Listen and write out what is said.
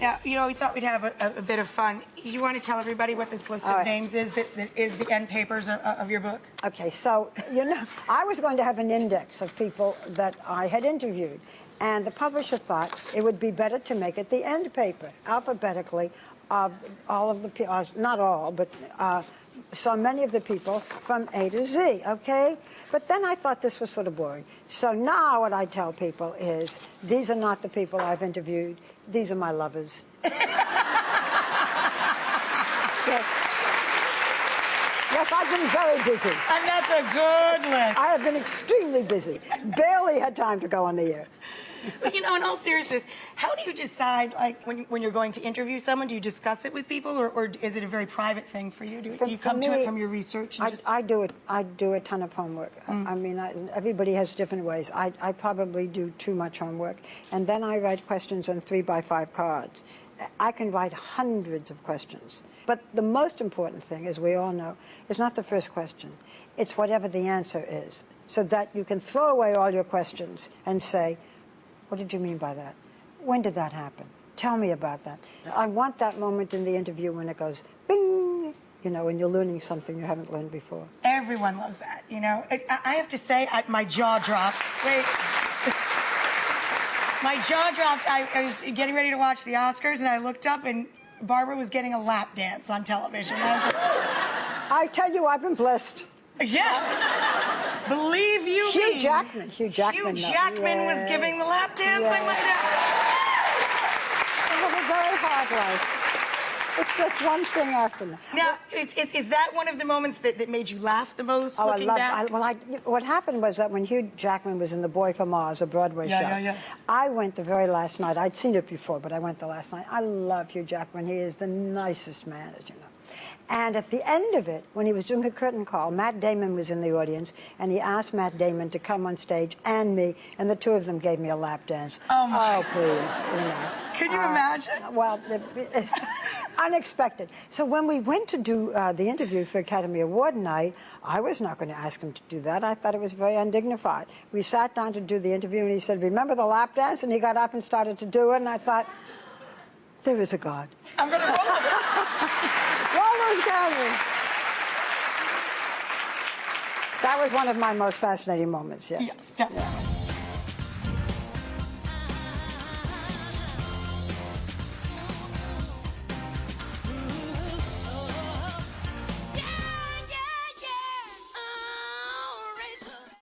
Yeah, you know, we thought we'd have a bit of fun. You want to tell everybody what this list of names is that is the end papers of your book? Okay, so, you know, I was going to have an index of people that I had interviewed, and the publisher thought it would be better to make it the end paper, alphabetically, of all of the people, not all, but so many of the people from A to Z, okay? But then I thought this was sort of boring. So now what I tell people is, these are not the people I've interviewed, these are my lovers. Yes. Yes, I've been very busy. And that's a good list. I have been extremely busy. Barely had time to go on the air. But, you know, in all seriousness, how do you decide, like, when you're going to interview someone, do you discuss it with people, or is it a very private thing for you? Do you come to it from your research? And I do it. I do a ton of homework. I mean, everybody has different ways. I probably do too much homework. And then I write questions on 3x5 cards. I can write hundreds of questions. But the most important thing, as we all know, is not the first question. It's whatever the answer is, so that you can throw away all your questions and say, what did you mean by that? When did that happen? Tell me about that. I want that moment in the interview when it goes, bing, you know, when you're learning something you haven't learned before. Everyone loves that, you know. I have to say, my jaw dropped. Wait. My jaw dropped. I was getting ready to watch the Oscars, and I looked up, and Barbara was getting a lap dance on television. I was like, I tell you, I've been blessed. yes! Believe you me. Hugh Jackman Was giving the lap dance, I might have. It was a very hard life. It's just one thing after another. Now, is that one of the moments that made you laugh the most, looking back? What happened was that when Hugh Jackman was in The Boy from Mars, a Broadway show, I went the very last night. I'd seen it before, but I went the last night. I love Hugh Jackman. He is the nicest man, as you know. And at the end of it, when he was doing a curtain call, Matt Damon was in the audience, and he asked Matt Damon to come on stage and me, and the two of them gave me a lap dance. Oh, please, you know. Could you imagine? Well, unexpected. So when we went to do the interview for Academy Award night, I was not going to ask him to do that. I thought it was very undignified. We sat down to do the interview, and he said, remember the lap dance? And he got up and started to do it, and I thought, there is a God. I'm going to roll with it. That was one of my most fascinating moments, yes. Yes, definitely. Yeah.